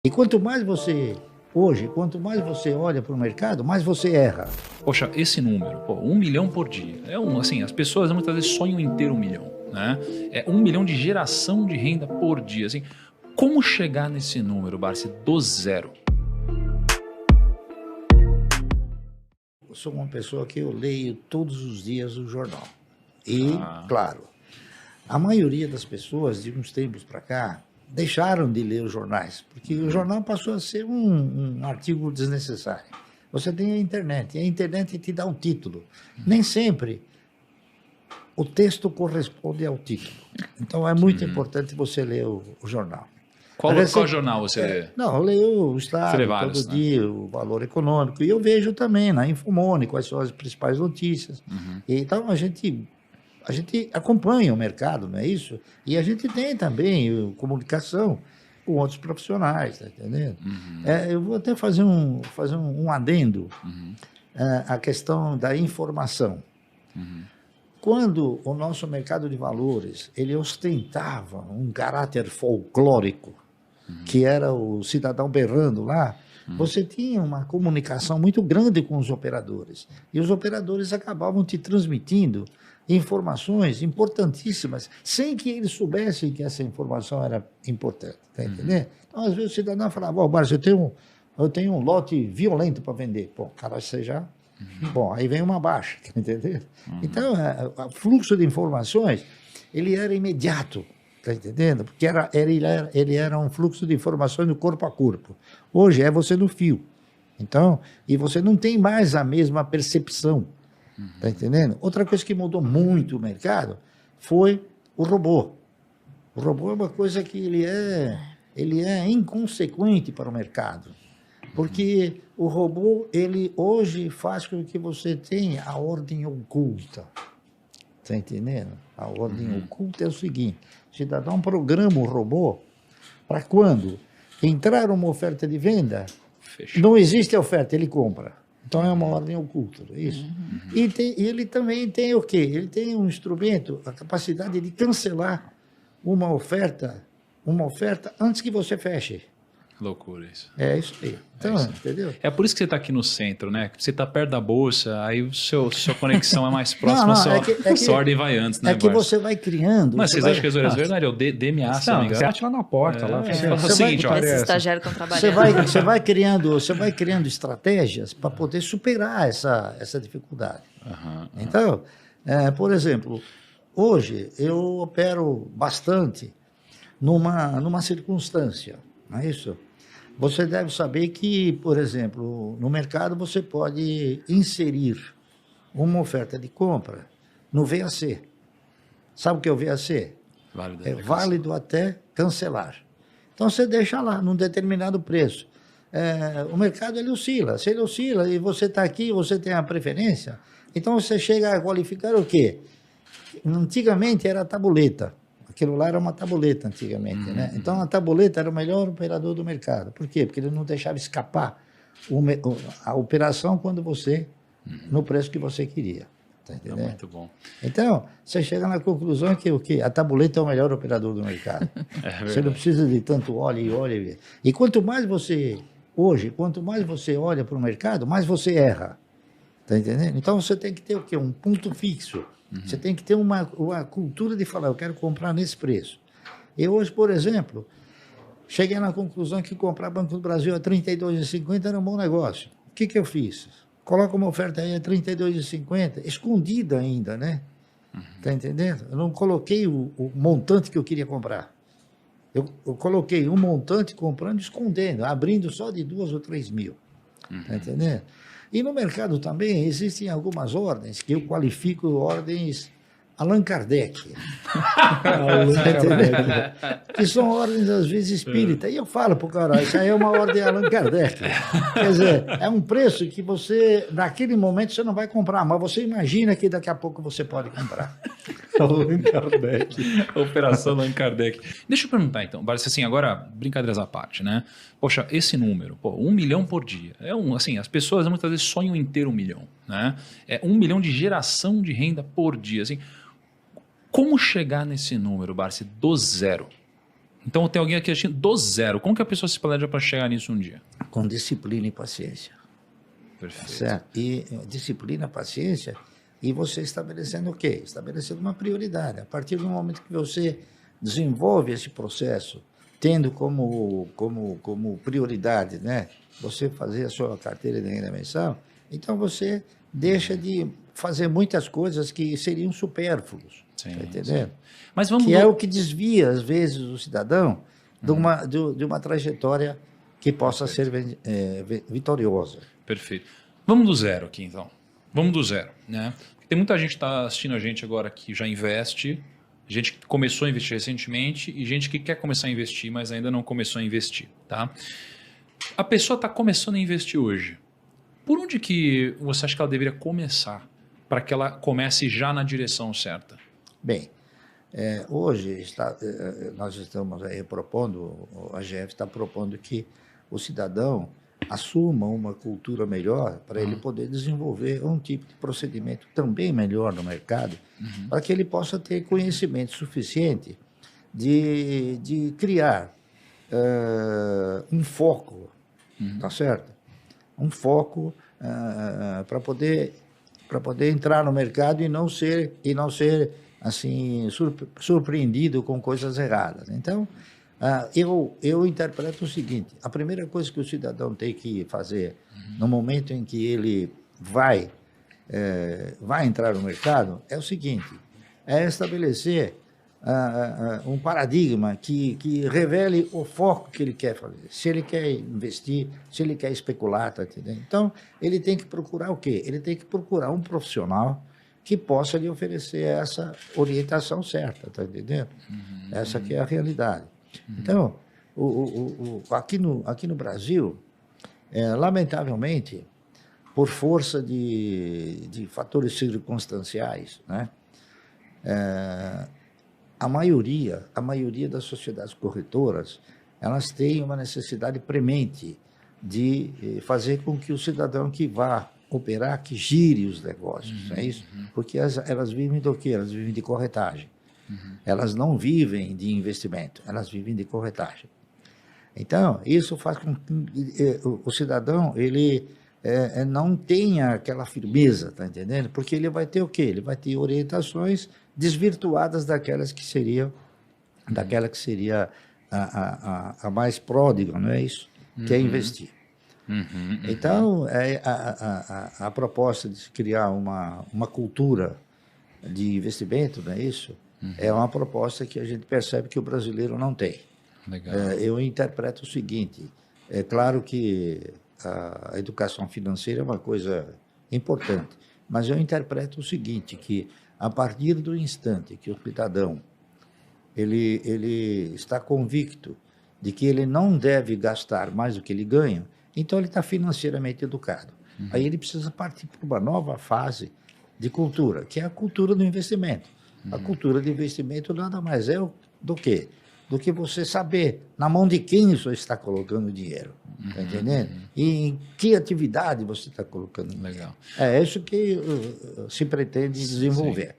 E quanto mais você olha para o mercado, mais você erra. Poxa, esse número, 1 milhão por dia. Assim, as pessoas muitas vezes sonham em ter 1 milhão, né? É 1 milhão de geração de renda por dia. Assim, como chegar nesse número, Barsi, do zero? Eu sou uma pessoa que eu leio todos os dias o jornal. E, claro, a maioria das pessoas, de uns tempos para cá, deixaram de ler os jornais, porque o jornal passou a ser um artigo desnecessário. Você tem a internet, e a internet te dá o título. Nem sempre o texto corresponde ao título. Então, é muito importante você ler o jornal. Qual jornal você lê? Não, eu leio o Estado todo dia, o Valor Econômico, e eu vejo também na Infomone quais são as principais notícias. Então, a gente acompanha o mercado, não é isso? E a gente tem também comunicação com outros profissionais, tá entendendo? Eu vou até fazer um adendo à questão da informação. Quando o nosso mercado de valores, ele ostentava um caráter folclórico, que era o cidadão berrando lá, você tinha uma comunicação muito grande com os operadores. E os operadores acabavam te transmitindo informações importantíssimas, sem que eles soubessem que essa informação era importante. Tá entendendo? Então, às vezes, o cidadão falava, Márcio, eu tenho um lote violento para vender. Pô, cara, você já... Bom, aí vem uma baixa, tá entendendo? Então, o fluxo de informações, ele era imediato, tá entendendo? Porque ele era um fluxo de informações do corpo a corpo. Hoje é você no fio. Então, e você não tem mais a mesma percepção, tá entendendo? Outra coisa que mudou muito o mercado foi o robô. O robô é uma coisa que ele é inconsequente para o mercado. Porque o robô, ele hoje faz com que você tenha a ordem oculta. Está entendendo? A ordem oculta é o seguinte: o cidadão programa o robô para quando entrar uma oferta de venda, não existe oferta, ele compra. Então é uma ordem oculta, não é isso? E ele também tem o quê? Ele tem um instrumento, a capacidade de cancelar uma oferta antes que você feche. Loucura isso. É isso aí. Então, entendeu? É por isso que você está aqui no centro, né? Você está perto da bolsa, aí sua conexão é mais próxima, sua ordem vai antes, né? É que você vai criando. Mas vocês acham que é verdade? É o DMA, se não me engano. Você bate lá na porta. O seguinte, olha. Esses estagiários estão trabalhando. Você vai criando estratégias para poder superar essa dificuldade. Então, por exemplo, hoje eu opero bastante numa circunstância, não é isso? Você deve saber que, por exemplo, no mercado você pode inserir uma oferta de compra no VAC. Sabe o que é o VAC? É válido até cancelar. Então você deixa lá, num determinado preço. O mercado ele oscila. Se ele oscila e você está aqui, você tem a preferência, então você chega a qualificar o quê? Antigamente era a tabuleta. Aquilo lá era uma tabuleta antigamente, né? Então, a tabuleta era o melhor operador do mercado. Por quê? Porque ele não deixava escapar a operação no preço que você queria. Tá entendendo? É muito bom. Então, você chega na conclusão que o quê? A tabuleta é o melhor operador do mercado. Você não precisa de tanto olha. E quanto mais você olha para o mercado, mais você erra. Tá entendendo? Então, você tem que ter o quê? Um ponto fixo. Você tem que ter uma cultura de falar, eu quero comprar nesse preço. Eu hoje, por exemplo, cheguei na conclusão que comprar Banco do Brasil a R$ 32,50 era um bom negócio. O que eu fiz? Coloca uma oferta aí a R$ 32,50, escondida ainda, né? Tá entendendo? Eu não coloquei o montante que eu queria comprar. Eu coloquei um montante comprando, escondendo, abrindo só de 2 ou 3 mil. Tá entendendo? E no mercado também existem algumas ordens que eu qualifico ordens Allan Kardec. Que são ordens, às vezes, espírita. E eu falo para o cara, isso aí é uma ordem Allan Kardec. Quer dizer, é um preço que você, naquele momento, você não vai comprar, mas você imagina que daqui a pouco você pode comprar. Allan Kardec. Operação Allan Kardec. Deixa eu perguntar, então, Barsi, assim, agora, brincadeiras à parte, né? Poxa, esse número, 1 milhão por dia. Assim, as pessoas muitas vezes sonham em ter 1 milhão, né? É 1 milhão de geração de renda por dia, assim. Como chegar nesse número, Barsi, do zero? Então tem alguém aqui assistindo do zero. Como que a pessoa se planeja para chegar nisso um dia? Com disciplina e paciência. Perfeito. Certo? E disciplina, paciência, e você estabelecendo o quê? Estabelecendo uma prioridade. A partir do momento que você desenvolve esse processo, tendo como prioridade, né, você fazer a sua carteira de renda mensal, então você deixa de fazer muitas coisas que seriam supérfluos. Está entendendo? Mas vamos que é o que desvia, às vezes, o cidadão de uma trajetória que possa ser vitoriosa. Perfeito. Vamos do zero aqui, então. Vamos do zero, né? Tem muita gente que está assistindo a gente agora que já investe, gente que começou a investir recentemente e gente que quer começar a investir, mas ainda não começou a investir, tá? A pessoa está começando a investir hoje. Por onde que você acha que ela deveria começar para que ela comece já na direção certa? Bem, hoje nós estamos aí propondo, a AGF está propondo que o cidadão assuma uma cultura melhor para ele poder desenvolver um tipo de procedimento também melhor no mercado, para que ele possa ter conhecimento suficiente de criar um foco, tá certo? Um foco para poder entrar no mercado e não ser assim surpreendido com coisas erradas. Então, eu interpreto o seguinte: a primeira coisa que o cidadão tem que fazer no momento em que ele vai entrar no mercado é o seguinte: é estabelecer um paradigma que revele o foco que ele quer fazer. Se ele quer investir, se ele quer especular, tá entendendo? Então, ele tem que procurar o quê? Ele tem que procurar um profissional que possa lhe oferecer essa orientação certa, tá entendendo? Essa que é a realidade. Então, aqui no Brasil, lamentavelmente, por força de fatores circunstanciais, né, a maioria das sociedades corretoras, elas têm uma necessidade premente de fazer com que o cidadão que vá operar, que gire os negócios, é isso? Porque elas vivem do quê? Elas vivem de corretagem. Elas não vivem de investimento, elas vivem de corretagem. Então, isso faz com que o cidadão, ele não tenha aquela firmeza, tá entendendo? Porque ele vai ter o quê? Ele vai ter orientações desvirtuadas daquela que seria a mais pródiga, não é isso? Que é investir. Então, a proposta de se criar uma cultura de investimento, não é isso? É uma proposta que a gente percebe que o brasileiro não tem. Legal. Eu interpreto o seguinte: é claro que a educação financeira é uma coisa importante, mas eu interpreto o seguinte, que a partir do instante que o cidadão ele está convicto de que ele não deve gastar mais do que ele ganha, então ele está financeiramente educado. Aí ele precisa partir para uma nova fase de cultura, que é a cultura do investimento. A cultura de investimento nada mais é do que você saber na mão de quem você está colocando o dinheiro, tá entendendo? E em que atividade você está colocando o dinheiro. Legal. É isso que se pretende desenvolver. Sim.